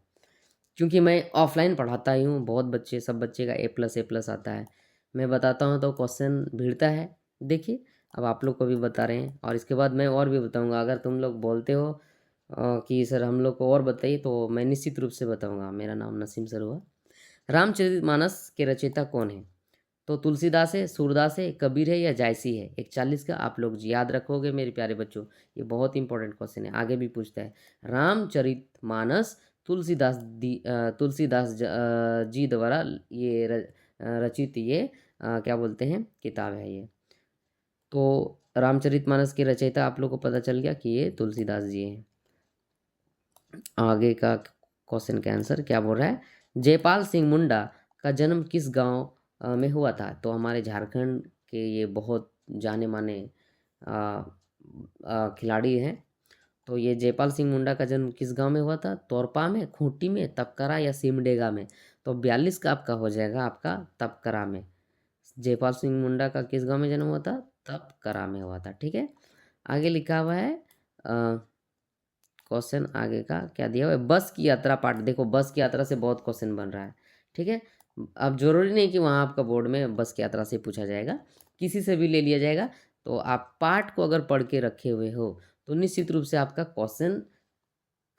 [SPEAKER 1] क्योंकि मैं ऑफलाइन पढ़ाता ही हूँ। बहुत बच्चे, सब बच्चे का ए प्लस आता है, मैं बताता हूँ तो क्वेश्चन भिड़ता है। देखिए अब आप लोग को भी बता रहे हैं, और इसके बाद मैं और भी बताऊँगा। अगर तुम लोग बोलते हो कि सर हम लोग को और बताइए, तो मैं निश्चित रूप से बताऊँगा। मेरा नाम नसीम सर हुआ। रामचरितमानस के रचयिता कौन है? तो तुलसीदास है, सूरदास है, कबीर है या जायसी है? 41 का आप लोग याद रखोगे मेरे प्यारे बच्चों, ये बहुत इंपॉर्टेंट क्वेश्चन है, आगे भी पूछता है। रामचरितमानस तुलसीदास जी द्वारा ये रचित ये क्या बोलते हैं किताब है ये। तो रामचरितमानस के रचयिता आप लोग को पता चल गया कि ये तुलसीदास जी हैं। आगे का क्वेश्चन का आंसर क्या बोल रहा है? जयपाल सिंह मुंडा का जन्म किस गांव में हुआ था? तो हमारे झारखंड के ये बहुत जाने माने खिलाड़ी हैं। तो ये जयपाल सिंह मुंडा का जन्म किस गांव में हुआ था? तोरपा में, खूंटी में, तपकरा या सिमडेगा में? तो 42 का आपका हो जाएगा आपका तपकरा में। जयपाल सिंह मुंडा का किस गांव में जन्म हुआ था? तपकरा में हुआ था, ठीक है। आगे लिखा हुआ है क्वेश्चन, आगे का क्या दिया हुआ है? बस की यात्रा पाठ। देखो बस की यात्रा से बहुत क्वेश्चन बन रहा है, ठीक है। अब जरूरी नहीं कि वहाँ आपका बोर्ड में बस की यात्रा से पूछा जाएगा, किसी से भी ले लिया जाएगा। तो आप पाठ को अगर पढ़ के रखे हुए हो तो निश्चित रूप से आपका क्वेश्चन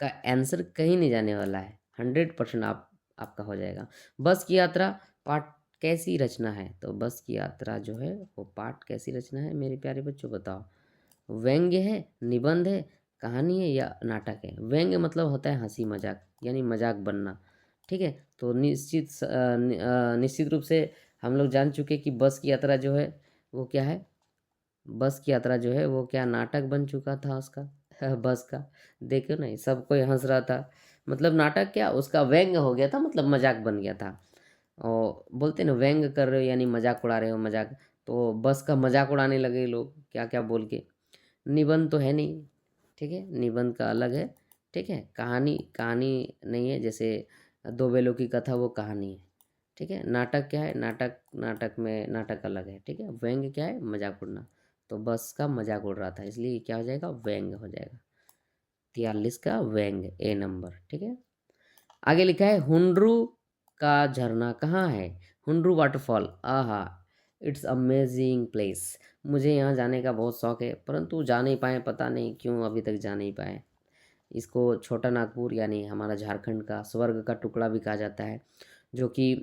[SPEAKER 1] का आंसर कहीं नहीं जाने वाला है, 100% आपका हो जाएगा। बस की यात्रा पाठ कैसी रचना है? तो बस की यात्रा जो है वो पाठ कैसी रचना है मेरे प्यारे बच्चों बताओ? व्यंग्य है, निबंध है, कहानी है या नाटक है? व्यंग्य मतलब होता है हंसी मजाक, यानी मजाक बनना, ठीक है। तो निश्चित रूप से हम लोग जान चुके कि बस की यात्रा जो है वो क्या है? बस की यात्रा जो है वो क्या नाटक बन चुका था उसका बस का। देखो नहीं, सब कोई हंस रहा था, मतलब नाटक क्या उसका व्यंग्य हो गया था, मतलब मजाक बन गया था। और बोलते ना व्यंग कर रहे हो यानी मजाक उड़ा रहे हो, मजाक। तो बस का मजाक उड़ाने लगे लोग क्या क्या बोल के। निबंध तो है नहीं, ठीक है, निबंध का अलग है, ठीक है। कहानी कहानी नहीं है, जैसे दो बेलों की कथा वो कहानी है, ठीक है। नाटक क्या है? नाटक में नाटक अलग है, ठीक है। व्यंग्य क्या है? मजाक उड़ना। तो बस का मजाक उड़ रहा था, इसलिए क्या हो जाएगा? व्यंग्य हो जाएगा। 43 का व्यंग्य, ए नंबर, ठीक है। आगे लिखा है हुंड्रू का झरना कहाँ है? हुंड्रू वाटरफॉल, आहा, इट्स अमेजिंग प्लेस। मुझे यहाँ जाने का बहुत शौक है, परंतु जा नहीं पाए, पता नहीं क्यों अभी तक जा नहीं पाए। इसको छोटा नागपुर यानी हमारा झारखंड का स्वर्ग का टुकड़ा भी कहा जाता है, जो कि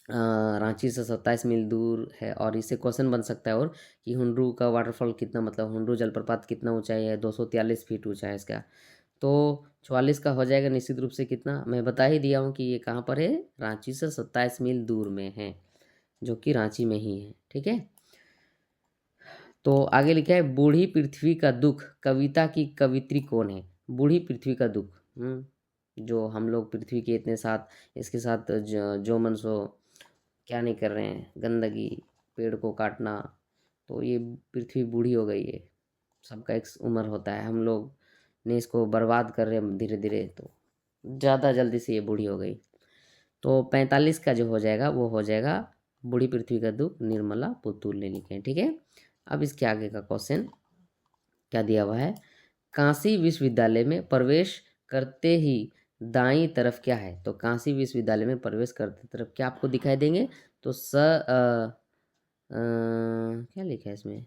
[SPEAKER 1] रांची से 27 मील दूर है। और इससे क्वेश्चन बन सकता है और कि हुंडरू का वाटरफॉल कितना, मतलब हुंडरू जलप्रपात कितना ऊंचाई है, 243 फीट ऊंचा है इसका। तो 44 का हो जाएगा निश्चित रूप से कितना, मैं बता ही दिया हूँ कि ये कहाँ पर है, रांची से 27 मील दूर में है, जो कि रांची में ही है। ठीक है, तो आगे लिखा है बूढ़ी पृथ्वी का दुख कविता की कवित्री कौन है। बूढ़ी पृथ्वी का दुख, जो हम लोग पृथ्वी के इतने साथ इसके साथ जो मन सो क्या नहीं कर रहे हैं, गंदगी, पेड़ को काटना, तो ये पृथ्वी बूढ़ी हो गई है। सबका एक उम्र होता है, हम लोग ने इसको बर्बाद कर रहे हैं धीरे धीरे, तो ज़्यादा जल्दी से ये बूढ़ी हो गई। तो 45 का जो हो जाएगा वो हो जाएगा बूढ़ी पृथ्वी का दुख, निर्मला पुतुल ने लिखे हैं। ठीक है, अब इसके आगे का क्वेश्चन क्या दिया हुआ है, काशी विश्वविद्यालय में प्रवेश करते ही दाईं तरफ क्या है। तो काशी विश्वविद्यालय में प्रवेश करते तरफ क्या आपको दिखाई देंगे, तो क्या लिखा है इसमें,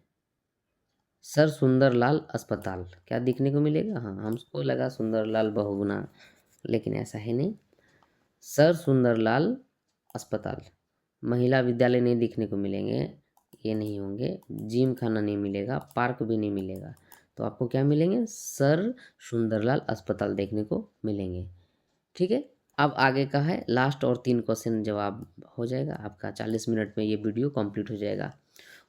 [SPEAKER 1] सर सुंदरलाल अस्पताल क्या दिखने को मिलेगा। हाँ, हमको लगा सुंदरलाल बहुगुणा, लेकिन ऐसा है नहीं। सर सुंदरलाल अस्पताल, महिला विद्यालय नहीं दिखने को मिलेंगे, ये नहीं होंगे, जिम खाना नहीं मिलेगा, पार्क भी नहीं मिलेगा, तो आपको क्या मिलेंगे, सर सुंदरलाल अस्पताल देखने को मिलेंगे। ठीक है, अब आगे का है लास्ट और 3 क्वेश्चन जवाब हो जाएगा आपका, 40 मिनट में ये वीडियो कंप्लीट हो जाएगा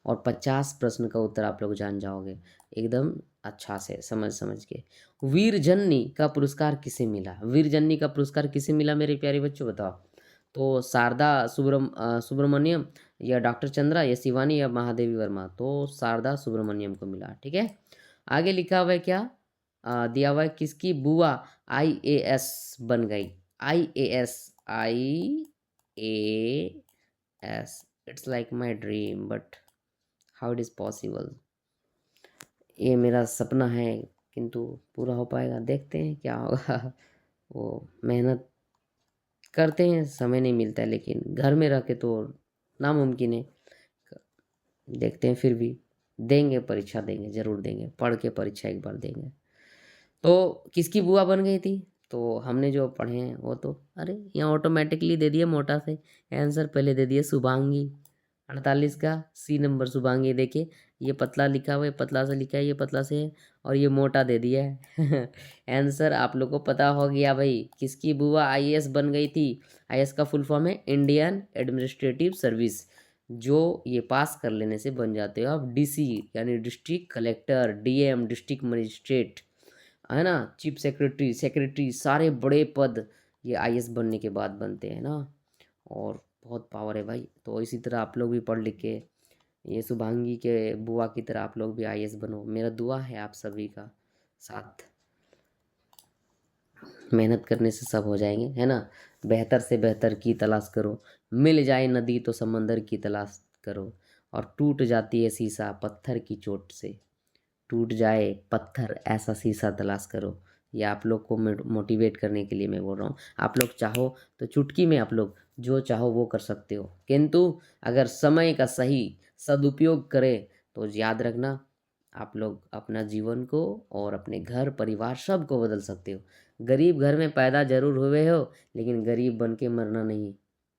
[SPEAKER 1] और 50 प्रश्न का उत्तर आप लोग जान जाओगे एकदम अच्छा से समझ समझ के। वीरजन्नी का पुरस्कार किसे मिला, वीरजन्नी का पुरस्कार किसे मिला मेरे प्यारे बच्चों, बताओ। तो शारदा सुब्रमण्यम, या डॉक्टर चंद्रा, या शिवानी, या महादेवी वर्मा। तो शारदा सुब्रमण्यम को मिला। ठीक है, आगे लिखा हुआ है क्या, दिया हुआ है किसकी बुआ आईएएस बन गई, IAS, IAS, it's like my dream but how it is possible. ये मेरा सपना है किंतु पूरा हो पाएगा, देखते हैं क्या होगा। वो मेहनत करते हैं, समय नहीं मिलता है, लेकिन घर में रह के तो नामुमकिन है। देखते हैं, फिर भी देंगे, परीक्षा देंगे, जरूर देंगे, पढ़ के परीक्षा एक बार देंगे। तो किसकी बुआ बन गई थी, तो हमने जो पढ़े हैं वो तो, अरे यहाँ ऑटोमेटिकली दे दिए मोटा से आंसर, पहले दे दिए शुभांगी। 48 का सी नंबर शुभांगी, देखिए ये पतला लिखा हुआ है, पतला से लिखा है, ये पतला से है, और ये मोटा दे दिया है। आंसर आप लोग को पता हो गया भाई, किसकी बुआ आईएएस बन गई थी। आईएएस का फुल फॉर्म है इंडियन एडमिनिस्ट्रेटिव सर्विस, जो ये पास कर लेने से बन जाते हो आप डीसी, यानी district collector, DM district magistrate, है ना, चीफ सेक्रेटरी, सेक्रेटरी, सारे बड़े पद ये आईएएस बनने के बाद बनते हैं ना। और बहुत पावर है भाई, तो इसी तरह आप लोग भी पढ़ लिख के ये शुभांगी के बुआ की तरह आप लोग भी आईएएस बनो, मेरा दुआ है आप सभी का साथ। मेहनत करने से सब हो जाएंगे, है ना। बेहतर से बेहतर की तलाश करो, मिल जाए नदी तो समंदर की तलाश करो, और टूट जाती है शीशा पत्थर की चोट से, टूट जाए पत्थर ऐसा शीशा तलाश करो। ये आप लोग को मोटिवेट करने के लिए मैं बोल रहा हूँ। आप लोग चाहो तो चुटकी में आप लोग जो चाहो वो कर सकते हो, किंतु अगर समय का सही सदुपयोग करें तो याद रखना, आप लोग अपना जीवन को और अपने घर परिवार सब को बदल सकते हो। गरीब घर में पैदा जरूर हुए हो, लेकिन गरीब बन के मरना नहीं,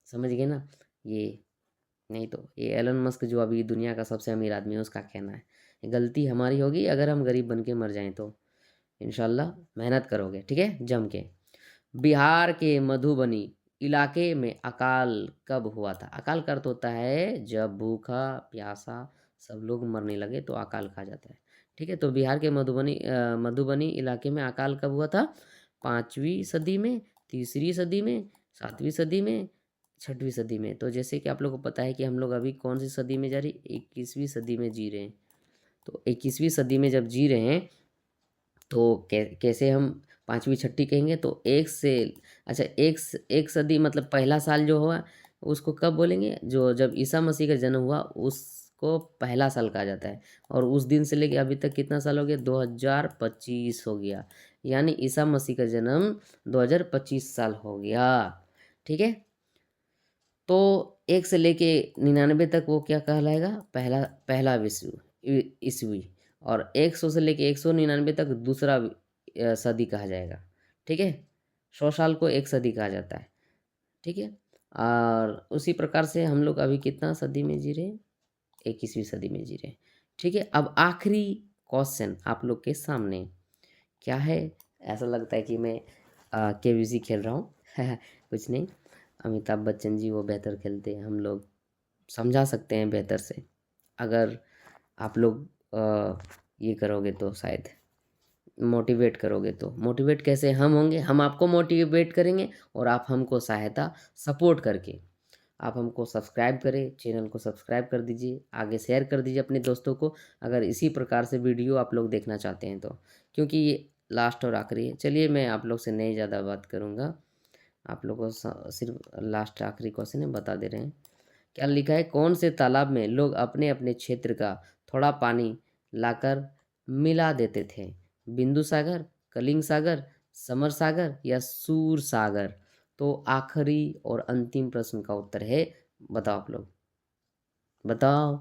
[SPEAKER 1] समझ गए ना। ये नहीं तो ये एलन मस्क जो अभी दुनिया का सबसे अमीर आदमी है उसका कहना है, गलती हमारी होगी अगर हम गरीब बन के मर जाएं तो। इंशाल्लाह मेहनत करोगे, ठीक है, जम के। बिहार के मधुबनी इलाके में अकाल कब हुआ था। अकाल का अर्थ होता है जब भूखा प्यासा सब लोग मरने लगे तो अकाल कहा जाता है। ठीक है, तो बिहार के मधुबनी इलाके में अकाल कब हुआ था, 5वीं सदी में, 3री सदी में, 7वीं सदी में, 6वीं सदी में। तो जैसे कि आप लोग को पता है कि हम लोग अभी कौन सी सदी में जा रही, 21वीं सदी में जी रहे हैं। तो 21वीं सदी में जब जी रहे हैं तो कैसे हम 5वीं 6ठी कहेंगे, तो एक से, अच्छा एक सदी मतलब पहला साल जो हुआ उसको कब बोलेंगे, जो जब ईसा मसीह का जन्म हुआ उसको पहला साल कहा जाता है। और उस दिन से लेके अभी तक कितना साल हो गया, 2025 हो गया, यानी ईसा मसीह का जन्म 2025 साल हो गया। ठीक है, तो 1 से लेके 99 तक वो क्या कहलाएगा, पहला पहला विश्व ईस्वी। और 100 से लेके 199 तक दूसरा सदी कहा जाएगा। ठीक है, 100 साल को एक सदी कहा जाता है। ठीक है, और उसी प्रकार से हम लोग अभी कितना सदी में जी रहे हैं? 21वीं सदी में जी रहे हैं। ठीक है, अब आखिरी क्वेश्चन आप लोग के सामने क्या है? ऐसा लगता है कि मैं केबीसी खेल रहा हूँ। कुछ नहीं, अमिताभ बच्चन जी वो बेहतर खेलते हैं, हम लोग समझा सकते हैं बेहतर से। अगर आप लोग ये करोगे तो शायद मोटिवेट करोगे तो। मोटिवेट कैसे हम होंगे? हम आपको मोटिवेट करेंगे और आप हमको सहायता सपोर्ट करके आप हमको सब्सक्राइब करें, चैनल को सब्सक्राइब कर दीजिए, आगे शेयर कर दीजिए अपने दोस्तों को, अगर इसी प्रकार से वीडियो आप लोग देखना चाहते हैं तो, क्योंकि ये लास्ट और आखिरी है। चलिए मैं आप लोग से नहीं ज़्यादा बात करूँगा, आप लोगों को सिर्फ लास्ट आखिरी क्वेश्चन है बता दे रहे हैं। क्या लिखा है? कौन से तालाब में लोग अपने अपने क्षेत्र का थोड़ा पानी लाकर मिला देते थे? बिंदु सागर, कलिंग सागर, समर सागर या सूर सागर? तो आखिरी और अंतिम प्रश्न का उत्तर है, बताओ आप लोग, बताओ।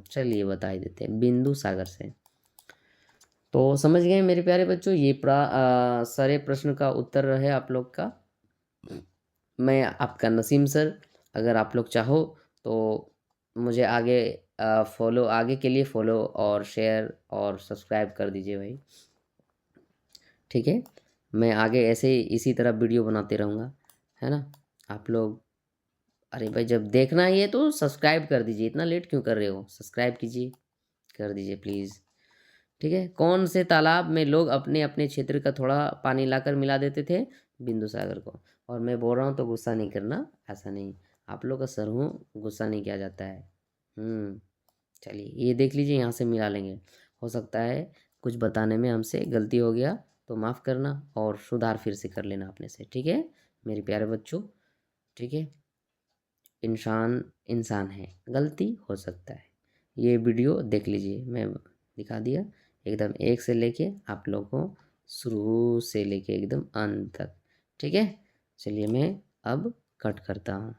[SPEAKER 1] चलिए बता ही देते हैं, बिंदु सागर से। तो समझ गए मेरे प्यारे बच्चों, ये सारे प्रश्न का उत्तर है आप लोग का। मैं आपका नसीम सर, अगर आप लोग चाहो तो मुझे आगे फॉलो, आगे के लिए फॉलो और शेयर और सब्सक्राइब कर दीजिए भाई। ठीक है, मैं आगे ऐसे ही इसी तरह वीडियो बनाते रहूँगा, है ना? आप लोग, अरे भाई जब देखना ही है तो सब्सक्राइब कर दीजिए, इतना लेट क्यों कर रहे हो? सब्सक्राइब कीजिए, कर दीजिए प्लीज़। ठीक है, कौन से तालाब में लोग अपने अपने क्षेत्र का थोड़ा पानी लाकर मिला देते थे? बिंदु सागर को। और मैं बोल रहा हूँ तो गुस्सा नहीं करना, ऐसा नहीं, आप लोग का सर हूँ, गुस्सा नहीं किया जाता है। चलिए ये देख लीजिए, यहाँ से मिला लेंगे। हो सकता है कुछ बताने में हमसे गलती हो गया तो माफ़ करना और सुधार फिर से कर लेना अपने से, ठीक है मेरे प्यारे बच्चों? ठीक है, इंसान इंसान है, गलती हो सकता है। ये वीडियो देख लीजिए, मैं दिखा दिया एकदम एक से लेके आप लोगों को, शुरू से लेके एकदम अंत तक। ठीक है, चलिए मैं अब कट करता हूँ।